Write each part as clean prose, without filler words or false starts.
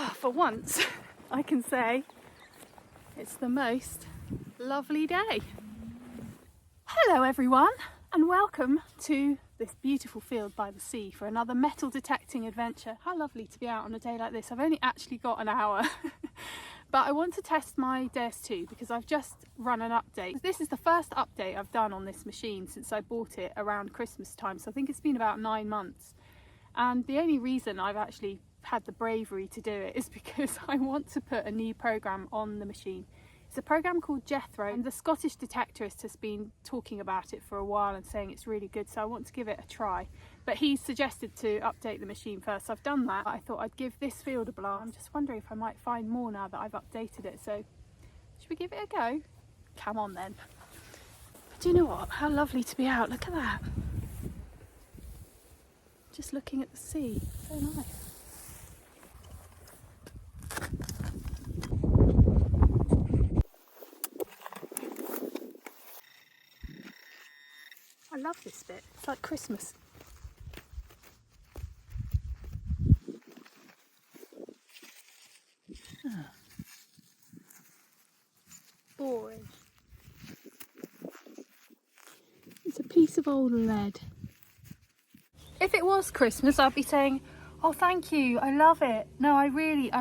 For once, I can say it's the most lovely day. Hello everyone, and welcome to this beautiful field by the sea for another metal detecting adventure. How lovely to be out on a day like this. I've only actually got an hour, but I want to test my DEUS II because I've just run an update. This is the first update I've done on this machine since I bought it around Christmas time, so I think it's been about 9 months. And the only reason I've actually had the bravery to do it is because I want to put a new program on the machine. It's a program called Jethro, and the Scottish detectorist has been talking about it for a while and saying it's really good, so I want to give it a try. But he suggested to update the machine first, so I've done that. I thought I'd give this field a blast. I'm just wondering if I might find more now that I've updated it, so should we give it a go? Come on then. But do you know what? How lovely to be out. Look at that. Just looking at the sea. So nice. I love this bit. It's like Christmas. Boring. It's a piece of old lead. If it was Christmas, I'd be saying, oh, thank you, I love it. No, I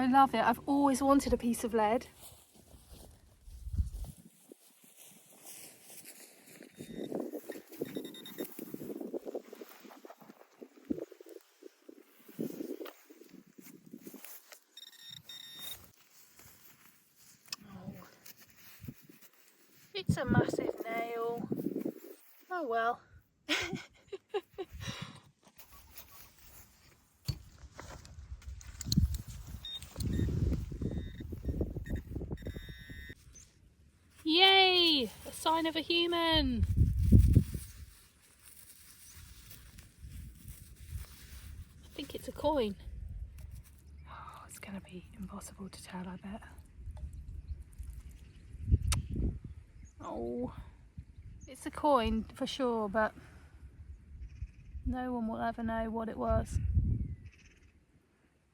love it. I've always wanted a piece of lead. Oh, it's a massive nail. Oh well. Yay! A sign of a human! I think it's a coin. Oh, it's going to be impossible to tell, I bet. Oh, it's a coin for sure, but no one will ever know what it was.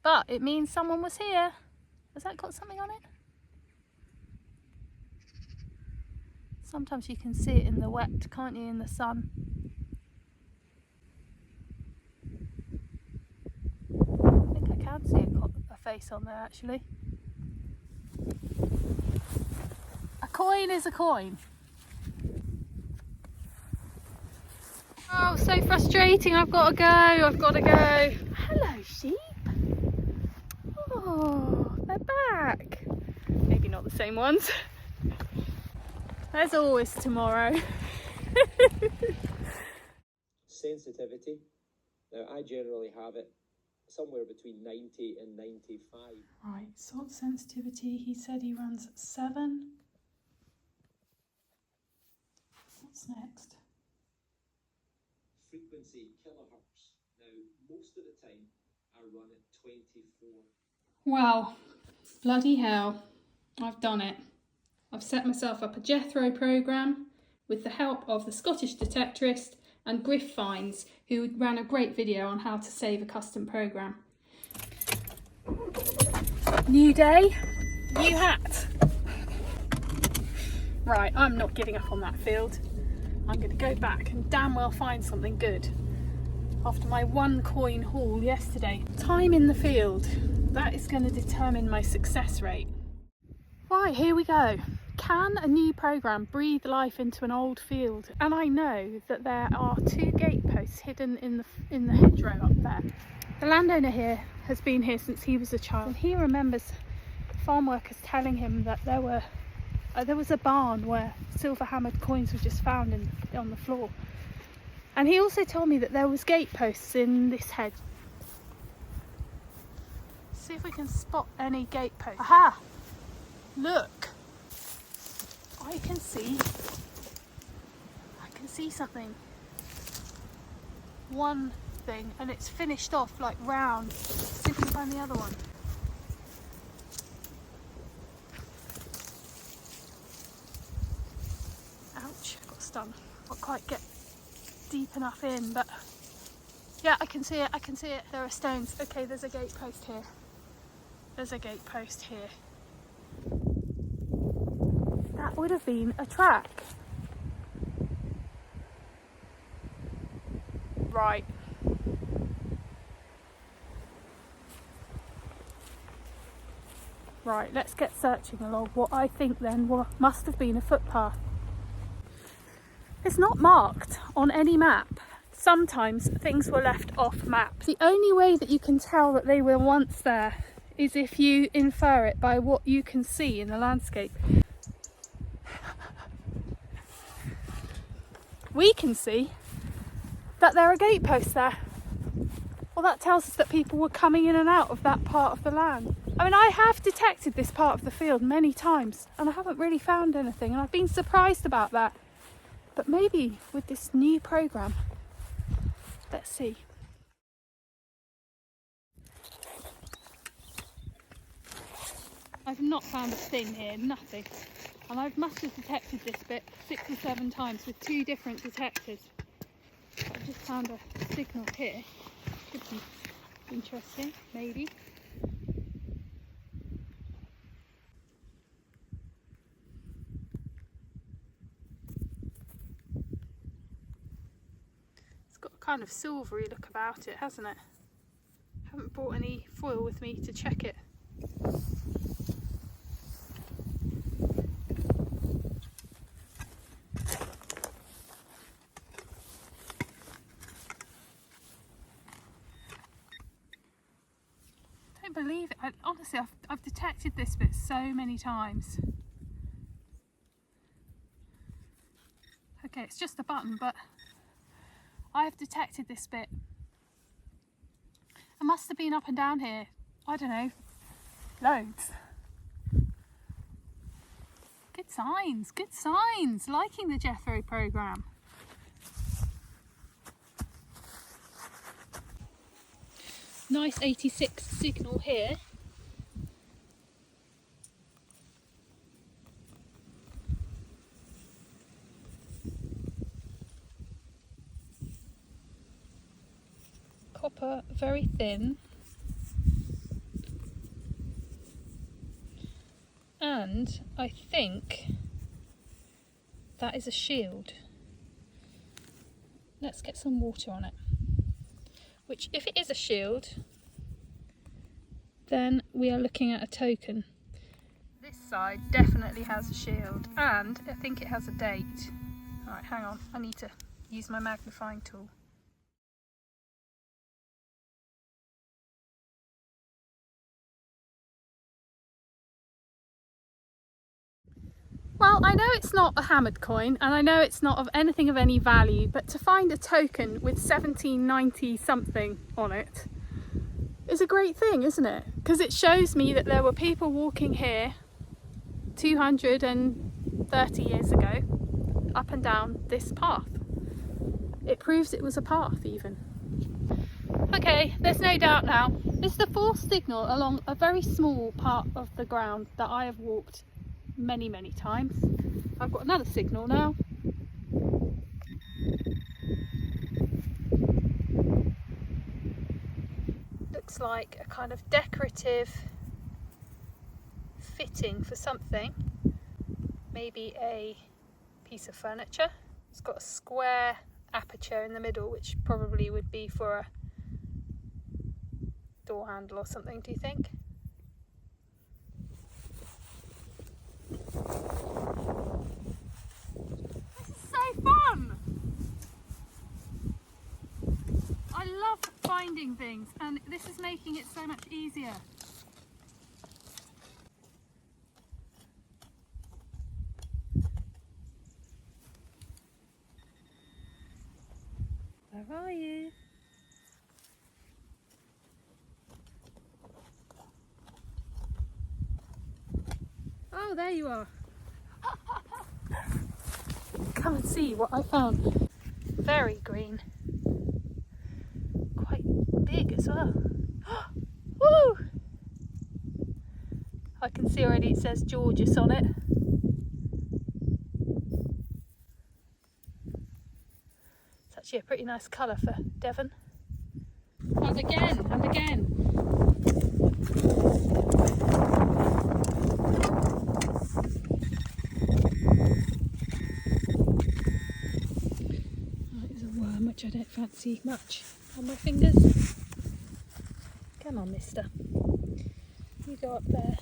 But it means someone was here. Has that got something on it? Sometimes you can see it in the wet, can't you, in the sun? I think I can see a face on there actually. A coin is a coin. Oh, so frustrating. I've got to go. Hello, sheep. Oh, they're back. Maybe not the same ones. There's always tomorrow. Sensitivity. Now, I generally have it somewhere between 90 and 95. Right, salt sensitivity. He said he runs 7. What's next? Frequency, kilohertz. Now, most of the time, I run at 24. Well, bloody hell, I've done it. I've set myself up a Jethro program with the help of the Scottish detectorist and Griff Finds, who ran a great video on how to save a custom program. New day, new hat. Right, I'm not giving up on that field. I'm going to go back and damn well find something good. After my 1 coin haul yesterday. Time in the field, that is going to determine my success rate. Right, here we go. Can a new program breathe life into an old field? And I know that there are 2 gateposts hidden in the hedgerow up there. The landowner here has been here since he was a child, and he remembers farm workers telling him that there was a barn where silver hammered coins were just found on the floor. And he also told me that there was gateposts in this hedge. See if we can spot any gateposts. Aha! Look! I can see something. One thing, and it's finished off like round. See if we can find the other one. Ouch, I got stung. Not quite get deep enough in, but yeah, I can see it. There are stones. Okay, there's a gatepost here. there's a gate post here. That would have been a track. Right. Right, let's get searching along what I think then must have been a footpath. It's not marked on any map. Sometimes things were left off maps. The only way that you can tell that they were once there is if you infer it by what you can see in the landscape. We can see that there are gate posts there. Well, that tells us that people were coming in and out of that part of the land. I mean, I have detected this part of the field many times and I haven't really found anything, and I've been surprised about that. But maybe with this new programme, let's see. I've not found a thing here, nothing. And I must have detected this bit 6 or 7 times with 2 different detectors. But I've just found a signal here. Could be interesting, maybe. It's got a kind of silvery look about it, hasn't it? Haven't brought any foil with me to check it. Believe it. Honestly, I've detected this bit so many times. Okay, it's just a button, but I have detected this bit. I must have been up and down here, I don't know, loads. Good signs, good signs. Liking the Jethro programme. Nice 86 signal here. Copper, very thin. And I think that is a shield. Let's get some water on it. Which, if it is a shield, then we are looking at a token. This side definitely has a shield, and I think it has a date. Alright, hang on, I need to use my magnifying tool. Well, I know it's not a hammered coin, and I know it's not of anything of any value, but to find a token with 1790 something on it is a great thing, isn't it? Because it shows me that there were people walking here 230 years ago up and down this path. It proves it was a path even. Okay, there's no doubt now. This is the 4th signal along a very small part of the ground that I have walked many times. I've got another signal now. Looks like a kind of decorative fitting for something, maybe a piece of furniture. It's got a square aperture in the middle, which probably would be for a door handle or something, do you think? This is so fun! I love finding things, and this is making it so much easier. Where are you? Oh, there you are. Come and see what I found. Very green. Quite big as well. Woo! I can see already it says Georges on it. It's actually a pretty nice colour for Devon. And again, and again. Can't see much on my fingers. Come on, mister. You go up there.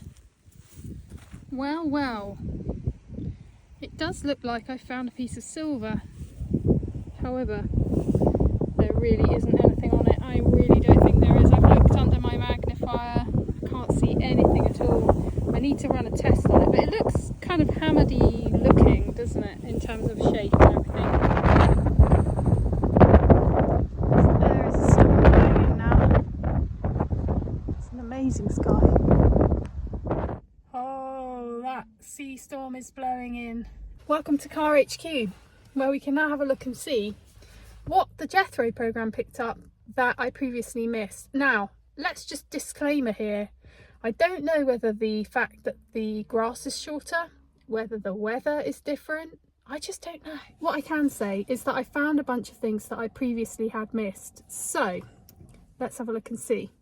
Well, well. It does look like I found a piece of silver. However, there really isn't anything on it. I really don't think there is. I've looked under my magnifier. I can't see anything at all. I need to run a test on it, but it looks kind of hammered-y looking, doesn't it, in terms of shape and everything. So there is a storm going in now. It's an amazing sky. Oh, that sea storm is blowing in. Welcome to Car HQ, where we can now have a look and see what the Jethro programme picked up that I previously missed. Now, let's just disclaimer here. I don't know whether the fact that the grass is shorter, whether the weather is different, I just don't know. What I can say is that I found a bunch of things that I previously had missed. So, let's have a look and see.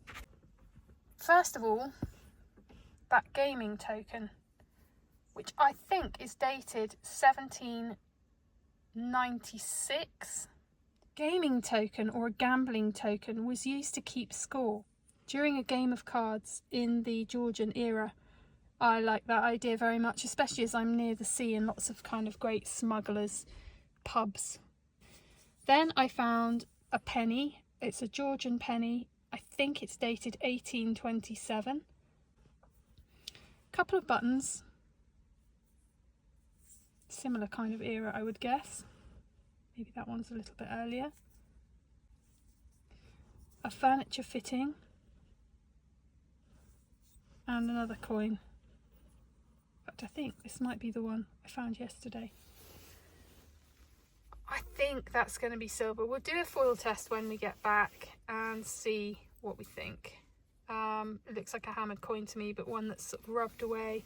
First of all, that gaming token, which I think is dated 1796. Gaming token, or a gambling token, was used to keep score during a game of cards in the Georgian era. I like that idea very much, especially as I'm near the sea and lots of kind of great smugglers' pubs. Then I found a penny. It's a Georgian penny. I think it's dated 1827. Couple of buttons. Similar kind of era, I would guess. Maybe that one's a little bit earlier. A furniture fitting. And another coin. But I think this might be the one I found yesterday. I think that's going to be silver. We'll do a foil test when we get back and see what we think. It looks like a hammered coin to me, but one that's sort of rubbed away.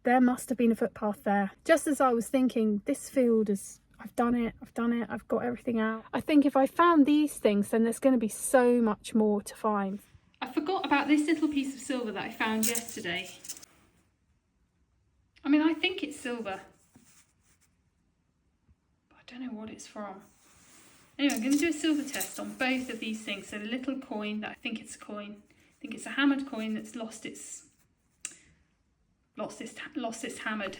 There must have been a footpath there. Just as I was thinking, this field is, I've done it, I've got everything out. I think if I found these things, then there's going to be so much more to find. I forgot about this little piece of silver that I found yesterday. I mean, I think it's silver. But I don't know what it's from. Anyway, I'm going to do a silver test on both of these things. So a little coin, that I think it's a coin. I think it's a hammered coin that's lost its hammered.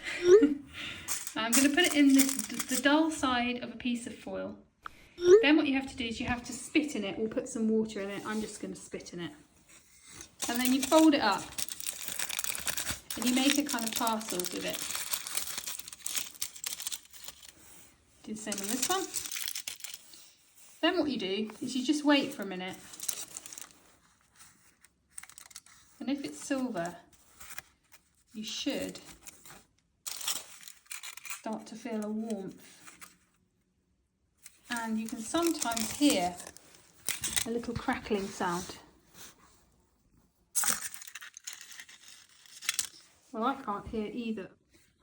I'm going to put it in the dull side of a piece of foil. Then what you have to do is you have to spit in it or put some water in it. I'm just going to spit in it. And then you fold it up and you make a kind of parcel with it. Do the same on this one. Then what you do is you just wait for a minute. And if it's silver, you should start to feel a warmth. And you can sometimes hear a little crackling sound. Well, I can't hear either,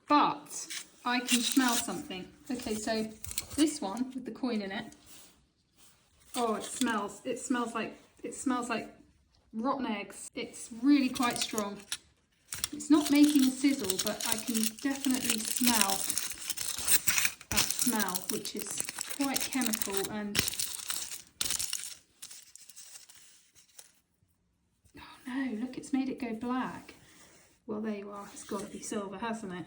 but I can smell something. Okay, so this one with the coin in it. Oh, it smells like rotten eggs. It's really quite strong. It's not making a sizzle, but I can definitely smell that smell, which is quite chemical. And oh no, look, it's made it go black. Well, there you are. It's got to be silver, hasn't it?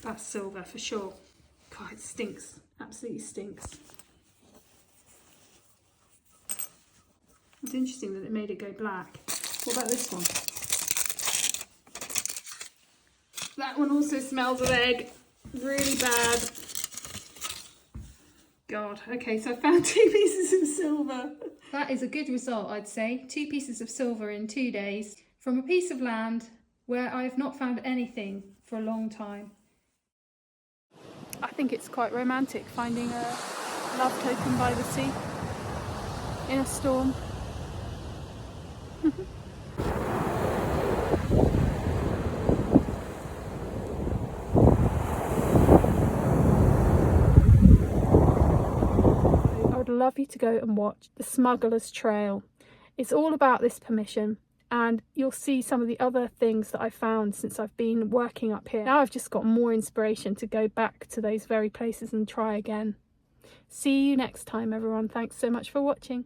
That's silver for sure. God, it stinks. Absolutely stinks. It's interesting that it made it go black. What about this one? That one also smells of egg. Really bad. God. Okay, so I found 2 pieces of silver. That is a good result, I'd say. 2 pieces of silver in 2 days from a piece of land where I have not found anything for a long time. I think it's quite romantic finding a love token by the sea in a storm. I would love you to go and watch The Smuggler's Trail. It's all about this permission and you'll see some of the other things that I found since I've been working up here. Now I've just got more inspiration to go back to those very places and try again. See you next time, everyone. Thanks so much for watching.